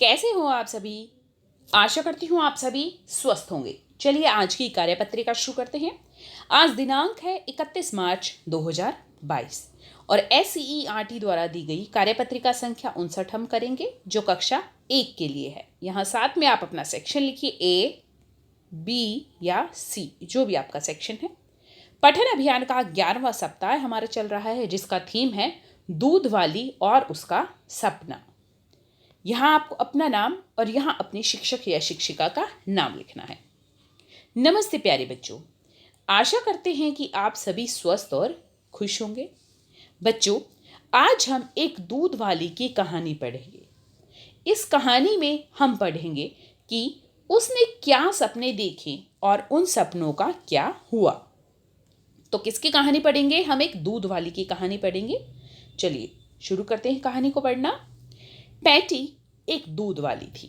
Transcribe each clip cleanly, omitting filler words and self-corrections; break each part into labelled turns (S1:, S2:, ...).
S1: कैसे हो आप सभी। आशा करती हूँ आप सभी स्वस्थ होंगे। चलिए आज की कार्यपत्रिका शुरू करते हैं। आज दिनांक है 31 मार्च 2022 और SCERT द्वारा दी गई कार्यपत्रिका संख्या 59 हम करेंगे जो कक्षा 1 के लिए है। यहाँ साथ में आप अपना सेक्शन लिखिए, A, B या C, जो भी आपका सेक्शन है। पठन अभियान का 11वां सप्ताह हमारा चल रहा है जिसका थीम है दूध वाली और उसका सपना। यहाँ आपको अपना नाम और यहाँ अपने शिक्षक या शिक्षिका का नाम लिखना है। नमस्ते प्यारे बच्चों, आशा करते हैं कि आप सभी स्वस्थ और खुश होंगे। बच्चों, आज हम एक दूध वाली की कहानी पढ़ेंगे। इस कहानी में हम पढ़ेंगे कि उसने क्या सपने देखे और उन सपनों का क्या हुआ। तो किसकी कहानी पढ़ेंगे? हम एक दूध वाली की कहानी पढ़ेंगे। चलिए शुरू करते हैं कहानी को पढ़ना। पैटी एक दूध वाली थी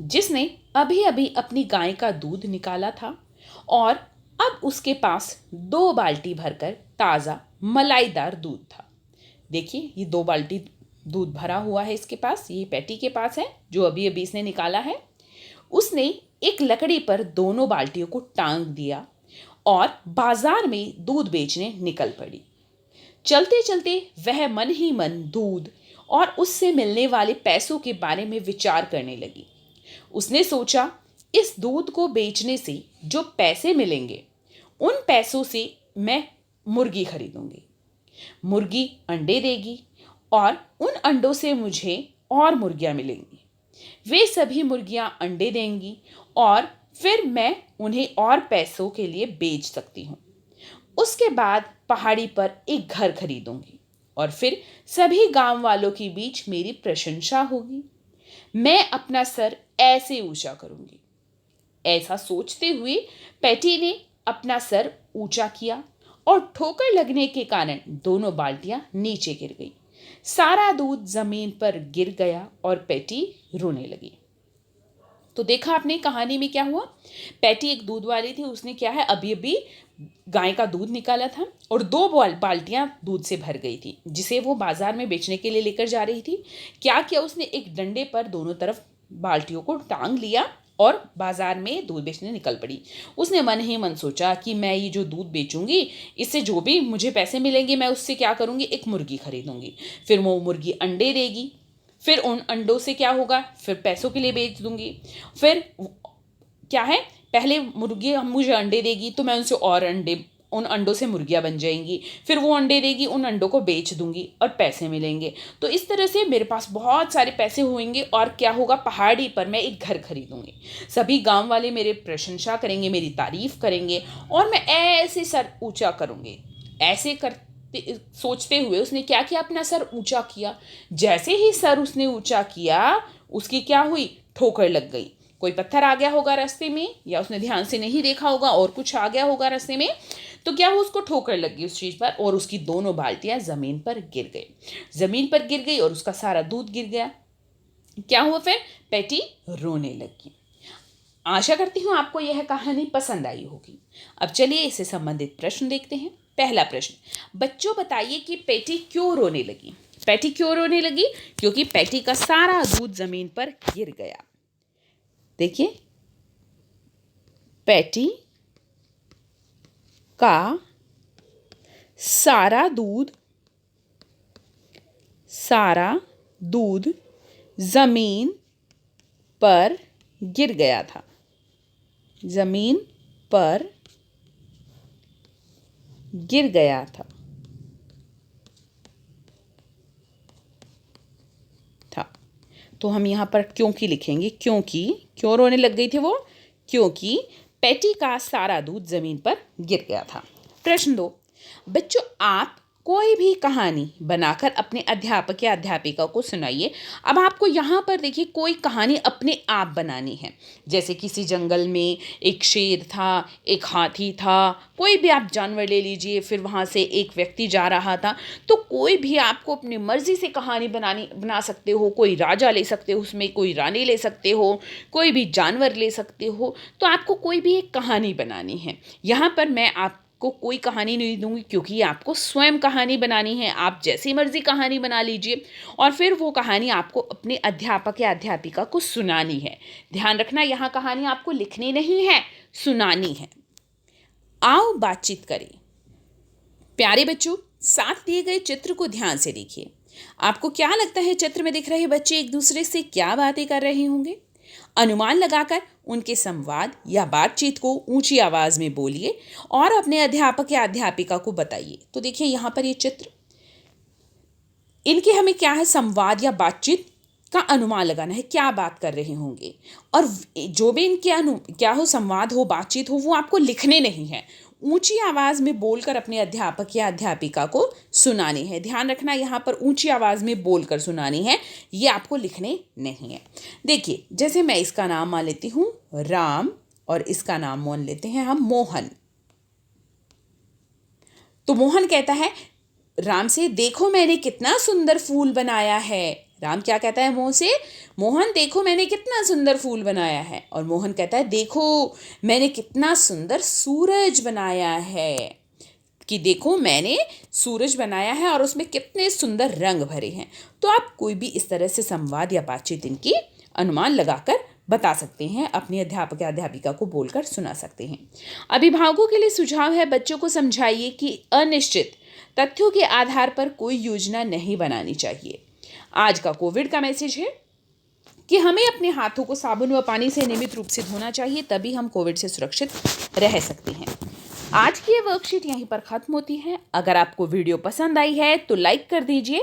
S1: जिसने अभी अभी अपनी गाय का दूध निकाला था और अब उसके पास 2 बाल्टी भरकर ताज़ा मलाईदार दूध था। देखिए, ये 2 बाल्टी दूध भरा हुआ है इसके पास, ये पैटी के पास है जो अभी अभी इसने निकाला है। उसने एक लकड़ी पर दोनों बाल्टियों को टांग दिया और बाजार में दूध बेचने निकल पड़ी। चलते चलते वह मन ही मन दूध और उससे मिलने वाले पैसों के बारे में विचार करने लगी। उसने सोचा, इस दूध को बेचने से जो पैसे मिलेंगे उन पैसों से मैं मुर्गी खरीदूंगी। मुर्गी अंडे देगी और उन अंडों से मुझे और मुर्गियां मिलेंगी। वे सभी मुर्गियां अंडे देंगी और फिर मैं उन्हें और पैसों के लिए बेच सकती हूँ। उसके बाद पहाड़ी पर एक घर खरीदूंगी और फिर सभी गांव वालों के बीच मेरी प्रशंसा होगी। मैं अपना सर ऐसे ऊंचा करूंगी। ऐसा सोचते हुए पैटी ने अपना सर ऊंचा किया और ठोकर लगने के कारण दोनों बाल्टियां नीचे गिर गई। सारा दूध जमीन पर गिर गया और पैटी रोने लगी। तो देखा आपने कहानी में क्या हुआ। पैटी एक दूध वाली थी, उसने क्या है अभी अभी गाय का दूध निकाला था और 2 बाल्टियां दूध से भर गई थी जिसे वो बाजार में बेचने के लिए लेकर जा रही थी। क्या किया उसने, एक डंडे पर दोनों तरफ बाल्टियों को टांग लिया और बाजार में दूध बेचने निकल पड़ी। उसने मन ही मन सोचा कि मैं ये जो दूध बेचूंगी इससे जो भी मुझे पैसे मिलेंगे मैं उससे क्या करूंगी, एक मुर्गी खरीदूंगी। फिर वो मुर्गी अंडे देगी, फिर उन अंडों से क्या होगा, फिर पैसों के लिए बेच दूंगी। फिर क्या है, पहले मुर्गी मुझे अंडे देगी तो मैं उनसे और अंडे, उन अंडों से मुर्गियां बन जाएंगी। फिर वो अंडे देगी, उन अंडों को बेच दूंगी और पैसे मिलेंगे। तो इस तरह से मेरे पास बहुत सारे पैसे होंगे और क्या होगा, पहाड़ी पर मैं एक घर खरीदूंगी। सभी गांव वाले मेरे प्रशंसा करेंगे, मेरी तारीफ करेंगे और मैं ऐसे सर ऊंचा करूंगी। ऐसे करते सोचते हुए उसने क्या किया, अपना सर ऊंचा किया। जैसे ही सर उसने ऊंचा किया उसकी क्या हुई, ठोकर लग गई। कोई पत्थर आ गया होगा रास्ते में या उसने ध्यान से नहीं देखा होगा और कुछ आ गया होगा रास्ते में, तो क्या हुआ, उसको ठोकर लग गई उस चीज पर और उसकी दोनों बाल्टियां जमीन पर गिर गई। जमीन पर गिर गई और उसका सारा दूध गिर गया। क्या हुआ, फिर पैटी रोने लगी। आशा करती हूँ आपको यह कहानी पसंद आई होगी। अब चलिए इससे संबंधित प्रश्न देखते हैं। पहला प्रश्न, बच्चों बताइए कि पैटी क्यों रोने लगी। पैटी क्यों रोने लगी? क्योंकि पैटी का सारा दूध जमीन पर गिर गया। देखिए, पैटी का सारा दूध जमीन पर गिर गया था। जमीन पर गिर गया था। तो हम यहाँ पर क्योंकि लिखेंगे, क्योंकि क्यों रोने लग गई थी वो, क्योंकि पैटी का सारा दूध जमीन पर गिर गया था। प्रश्न 2, बच्चों आप कोई भी कहानी बनाकर अपने अध्यापक या अध्यापिका को सुनाइए। अब आपको यहाँ पर देखिए कोई कहानी अपने आप बनानी है। जैसे किसी जंगल में एक शेर था, एक हाथी था, कोई भी आप जानवर ले लीजिए, फिर वहाँ से एक व्यक्ति जा रहा था। तो कोई भी आपको अपनी मर्जी से कहानी बना सकते हो। कोई राजा ले सकते हो, उसमें कोई रानी ले सकते हो, कोई भी जानवर ले सकते हो। तो आपको कोई भी एक कहानी बनानी है। यहाँ पर मैं आपको कोई कहानी नहीं दूंगी, क्योंकि आपको स्वयं कहानी बनानी है। आप जैसी मर्जी कहानी बना लीजिए और फिर वो कहानी आपको अपने अध्यापक या अध्यापिका को सुनानी है। ध्यान रखना, यहाँ कहानी आपको लिखनी नहीं है, सुनानी है। आओ बातचीत करें। प्यारे बच्चों, साथ दिए गए चित्र को ध्यान से देखिए। आपको क्या लगता है चित्र में दिख रहे बच्चे एक दूसरे से क्या बातें कर रहे होंगे? अनुमान लगाकर उनके संवाद या बातचीत को ऊंची आवाज में बोलिए और अपने अध्यापक या अध्यापिका को बताइए। तो देखिए यहाँ पर ये चित्र, इनके हमें क्या है, संवाद या बातचीत का अनुमान लगाना है, क्या बात कर रहे होंगे। और जो भी इनके क्या हो, संवाद हो, बातचीत हो, वो आपको लिखने नहीं है, ऊंची आवाज में बोलकर अपने अध्यापक या अध्यापिका को सुनानी है। ध्यान रखना, यहाँ पर ऊंची आवाज में बोलकर सुनानी है, ये आपको लिखने नहीं है। देखिए, जैसे मैं इसका नाम मान लेती हूँ राम और इसका नाम मान लेते हैं हम मोहन। तो मोहन कहता है राम से, देखो मैंने कितना सुंदर फूल बनाया है। राम क्या कहता है मोहन से? मोहन देखो मैंने कितना सुंदर फूल बनाया है। और मोहन कहता है देखो मैंने कितना सुंदर सूरज बनाया है, कि देखो मैंने सूरज बनाया है और उसमें कितने सुंदर रंग भरे हैं। तो आप कोई भी इस तरह से संवाद या बातचीत इनकी अनुमान लगाकर बता सकते हैं, अपने अध्यापक या अध्यापिका को बोलकर सुना सकते हैं। अभिभावकों के लिए सुझाव है, बच्चों को समझाइए कि अनिश्चित तथ्यों के आधार पर कोई योजना नहीं बनानी चाहिए। आज का कोविड का मैसेज है कि हमें अपने हाथों को साबुन व पानी से नियमित रूप से धोना चाहिए, तभी हम कोविड से सुरक्षित रह सकते हैं। आज की ये वर्कशीट यहीं पर खत्म होती है। अगर आपको वीडियो पसंद आई है तो लाइक कर दीजिए,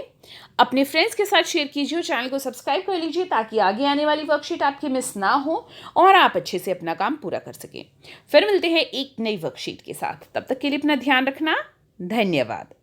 S1: अपने फ्रेंड्स के साथ शेयर कीजिए और चैनल को सब्सक्राइब कर लीजिए, ताकि आगे आने वाली वर्कशीट आपकी मिस ना हो और आप अच्छे से अपना काम पूरा कर सकें। फिर मिलते हैं एक नई वर्कशीट के साथ, तब तक के लिए अपना ध्यान रखना। धन्यवाद।